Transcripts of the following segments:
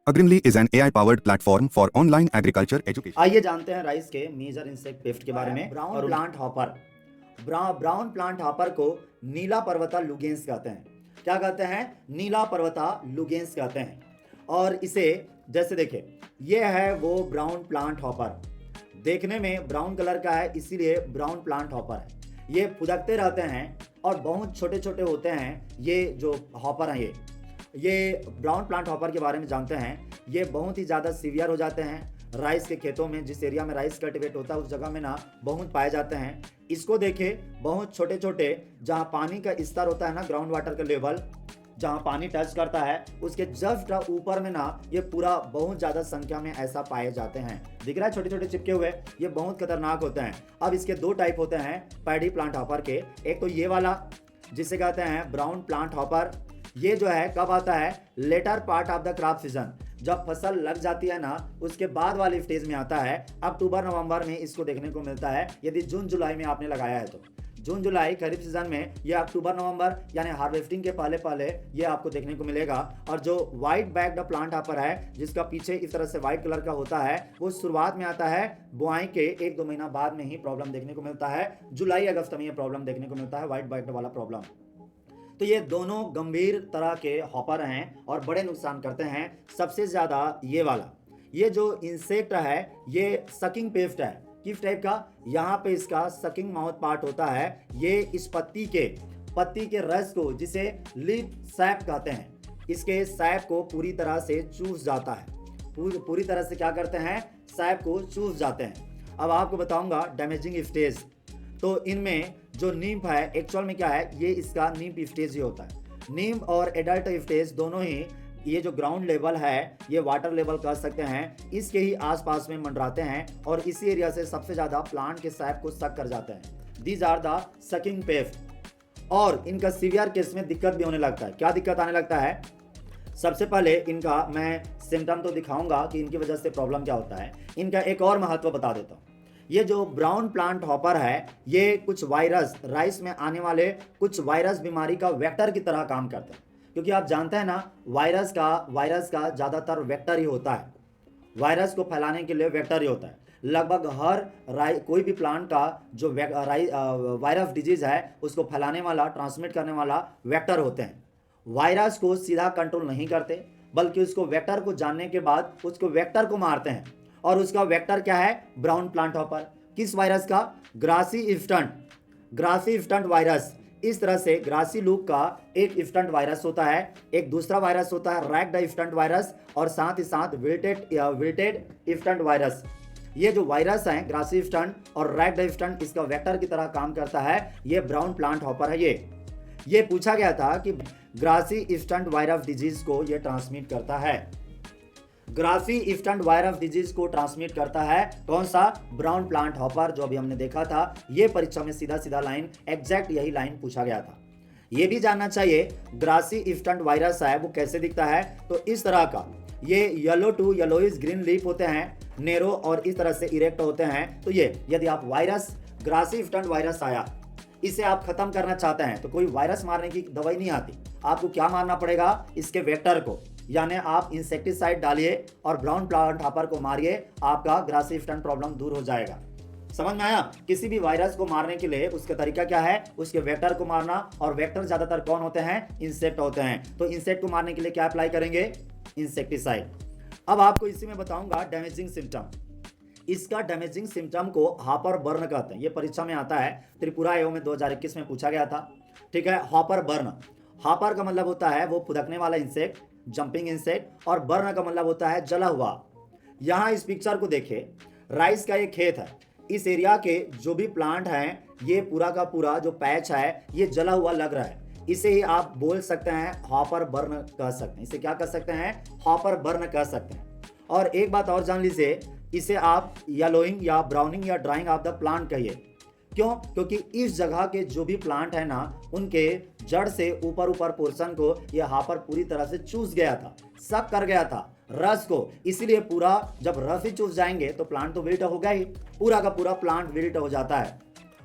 Agrimly is an AI-powered platform for online agriculture education. आइए जानते हैं राइस के मेजर इंसेक्ट पेस्ट के बारे में। Brown plant hopper, brown plant hopper को नीला पर्वता लुगेंस कहते हैं। क्या कहते हैं? नीला पर्वता लुगेंस कहते हैं। और इसे जैसे देखें, ये है वो ब्राउन प्लांट हॉपर। देखने में ब्राउन कलर का है, इसीलिए ब्राउन प्लांट हॉपर है। ये फुदकते रहते हैं और बहुत छोटे छोटे होते हैं। ये जो हॉपर हैं, ये ब्राउन प्लांट हॉपर के बारे में जानते हैं। ये बहुत ही ज़्यादा सीवियर हो जाते हैं राइस के खेतों में। जिस एरिया में राइस कल्टीवेट होता है उस जगह में ना बहुत पाए जाते हैं। इसको देखें, बहुत छोटे छोटे, जहाँ पानी का स्तर होता है ना, ग्राउंड वाटर का लेवल जहाँ पानी टच करता है उसके जस्ट ऊपर में ना ये पूरा बहुत ज़्यादा संख्या में ऐसा पाए जाते हैं। दिख रहा है छोटे छोटे चिपके हुए, ये बहुत खतरनाक होते हैं। अब इसके दो टाइप होते हैं पैडी प्लांट हॉपर के। एक तो ये वाला जिसे कहते हैं ब्राउन प्लांट हॉपर। ये जो है कब आता है? Later part of the crop season, जब फसल लग जाती है ना उसके बाद वाले स्टेज में आता है। अक्टूबर नवंबर में इसको देखने को मिलता है। यदि जून जुलाई में आपने लगाया है तो जून जुलाई खरीफ सीजन में, या अक्टूबर नवंबर यानी हार्वेस्टिंग के पहले पहले ये आपको देखने को मिलेगा। और जो व्हाइट बैक्ड प्लांट हॉपर है, जिसका पीछे इस तरह से व्हाइट कलर का होता है, वो शुरुआत में आता है बुआई के 1-2 महीना बाद में ही प्रॉब्लम देखने को मिलता है। जुलाई अगस्त में ये प्रॉब्लम देखने को मिलता है, व्हाइट बैक्ड वाला प्रॉब्लम। तो ये दोनों गंभीर तरह के हॉपर हैं और बड़े नुकसान करते हैं। सबसे ज़्यादा ये वाला, ये जो इंसेक्ट है ये सकिंग पेस्ट है। किस टाइप का? यहाँ पे इसका सकिंग माउथ पार्ट होता है। ये इस पत्ती के रस को, जिसे लीफ सैप कहते हैं, इसके सैप को पूरी तरह से चूस जाता है। पूरी तरह से क्या करते हैं? सैप को चूस जाते हैं। अब आपको बताऊंगा डैमेजिंग स्टेज। तो इनमें जो नीम है एक्चुअल में क्या है, ये इसका नीम स्टेज ही होता है। नीम और एडल्ट स्टेज दोनों ही, ये जो ग्राउंड लेवल है ये वाटर लेवल कह सकते हैं, इसके ही आसपास में मंडराते हैं और इसी एरिया से सबसे ज़्यादा प्लांट के सैप को सक कर जाते हैं। These are the sucking pest. और इनका सीवियर केस में दिक्कत भी होने लगता है। क्या दिक्कत आने लगता है? सबसे पहले इनका मैं सिम्टम तो दिखाऊंगा कि इनकी वजह से प्रॉब्लम क्या होता है। इनका एक और महत्व बता देता हूँ। ये जो ब्राउन प्लांट हॉपर है, ये कुछ वायरस, राइस में आने वाले कुछ वायरस बीमारी का वेक्टर की तरह काम करता है। क्योंकि आप जानते हैं ना, वायरस का ज़्यादातर वेक्टर ही होता है। वायरस को फैलाने के लिए वेक्टर ही होता है। लगभग हर कोई भी प्लांट का जो वायरस डिजीज है उसको फैलाने वाला, ट्रांसमिट करने वाला वेक्टर होते हैं। वायरस को सीधा कंट्रोल नहीं करते, बल्कि उसको वेक्टर को जानने के बाद उसको वेक्टर को मारते हैं। और उसका वेक्टर क्या है? Brown plant hopper. किस वायरस का? Grassy stunt virus. इस तरह से ग्रासी लूक का एक स्टंट वायरस होता है, एक दूसरा वायरस होता है रैग्ड स्टंट वायरस, और साथ ही साथ विल्टेड स्टंट वायरस। ये जो वायरस हैं ग्रासी स्टंट और रैग्ड स्टंट, इसका वेक्टर की तरह काम करता है। ये ब्राउन प्लांट हॉपर है। ये पूछा गया था कि ग्रासी स्टंट वायरस डिजीज को ये ट्रांसमिट करता है। ग्रासी स्टंट वायरस डिजीज को ट्रांसमिट करता है कौन सा? ब्राउन प्लांट हॉपर, जो अभी हमने देखा था। ये परीक्षा में सीधा लाइन, एग्जैक्ट यही लाइन पूछा गया था। ये भी जानना चाहिए ग्रासी स्टंट वायरस है वो कैसे दिखता है। तो इस तरह का, ये yellow to yellowish green leaf होते हैं, नेरो और इस तरह से इरेक्ट होते हैं। तो ये यदि आप ग्रासी स्टंट वायरस आया, इसे आप खत्म करना चाहते हैं तो कोई वायरस मारने की दवाई नहीं आती। आपको क्या मारना पड़ेगा? इसके वेक्टर को, यानी आप इंसेक्टिसाइड डालिए और ब्राउन प्लांट हॉपर को मारिए, आपका ग्रासी स्टंट प्रॉब्लम दूर हो जाएगा। समझ में आया? किसी भी वायरस को मारने के लिए उसका तरीका क्या है? उसके वेक्टर को मारना। और वेक्टर ज्यादातर कौन होते हैं? इंसेक्ट होते हैं। तो इंसेक्ट को मारने के लिए क्या अप्लाई करेंगे? इंसेक्टिसाइड। अब आपको इसी में बताऊंगा डैमेजिंग सिम्टम। इसका डैमेजिंग सिम्टम को हॉपर बर्न कहते हैं। ये परीक्षा में आता है, त्रिपुरा एओ में 2021 में पूछा गया था। ठीक है, हॉपर बर्न। हॉपर का मतलब होता है वो फुदकने वाला इंसेक्ट, जंपिंग इंसेक्ट, और बर्न का मतलब होता है जला हुआ। यहाँ इस पिक्चर को देखिए, राइस का ये खेत है। इस एरिया के जो भी प्लांट हैं, ये पूरा का पूरा जो पैच है ये जला हुआ लग रहा है। इसे ही आप बोल सकते हैं हॉपर बर्न कह सकते हैं। इसे क्या कह सकते हैं? हॉपर बर्न कह सकते हैं। और एक बात और जान लीजिए, इसे आप येलोइंग या ब्राउनिंग या ड्राइंग ऑफ द प्लांट कहिए। क्यों? क्योंकि इस जगह के जो भी प्लांट है ना, उनके जड़ से ऊपर पोर्शन को यह हॉपर पूरी तरह से चूस गया था, सक कर गया था रस को। इसीलिए पूरा जब रस ही चूस जाएंगे तो प्लांट तो विल्ट होगा ही, पूरा का पूरा प्लांट विल्ट हो जाता है।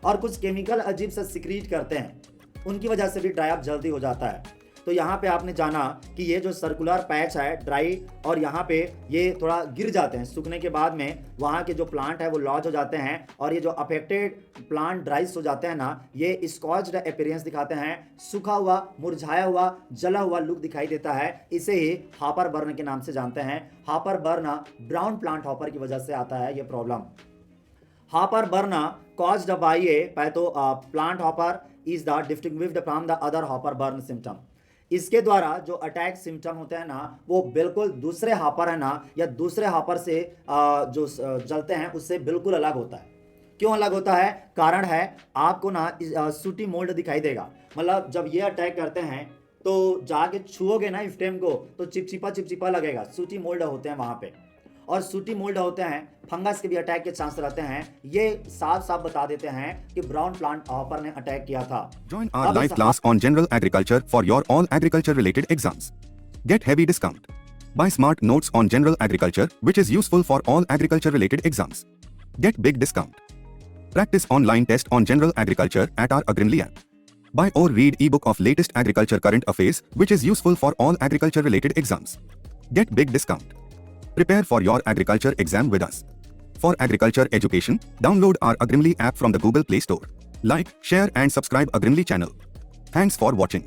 और कुछ केमिकल अजीब से सिक्रीट करते हैं, उनकी वजह से भी ड्राई अप जल्दी हो जाता है। तो यहाँ पे आपने जाना कि ये जो सर्कुलर पैच है ड्राई और यहाँ पे ये थोड़ा गिर जाते हैं, सूखने के बाद में वहाँ के जो प्लांट है वो लॉज हो जाते हैं और ये जो अफेक्टेड प्लांट ड्राइज हो जाते हैं ना, ये स्कॉच्ड अपीयरेंस दिखाते हैं, सूखा हुआ, मुरझाया हुआ, जला हुआ लुक दिखाई देता है। इसे ही हॉपर बर्न के नाम से जानते हैं। Hopper burn brown plant hopper की वजह से आता है ये problem. Hopper burn caused by a plant hopper is the distinguished from the other hopper burn symptom। इसके द्वारा जो अटैक सिम्टम होते हैं ना, वो बिल्कुल दूसरे हॉपर है ना या दूसरे हॉपर से जो जलते हैं उससे बिल्कुल अलग होता है। क्यों अलग होता है? कारण है आपको ना सूटी मोल्ड दिखाई देगा। मतलब जब ये अटैक करते हैं तो जाके छुओगे ना स्टेम को तो चिपचिपा लगेगा। सूटी मोल्ड होते हैं वहां पे, और सूटी मोल्ड होते हैं, फंगस के भी अटैक के चांस रहते हैं। ये साफ साफ बता देते हैं कि ब्राउन प्लांट हॉपर ने अटैक किया था। Join our live class on general agriculture for your all agriculture related exams. Get heavy discount. Buy smart notes on general agriculture which is useful for all agriculture related exams. Get big discount. Practice online test on general agriculture at our Agrimly app. Buy or read ebook of latest agriculture current affairs which is useful for all agriculture related exams. Get big discount. Prepare for your agriculture exam with us. For agriculture education, download our Agrimly app from the Google Play Store. Like, share and subscribe Agrimly channel. Thanks for watching.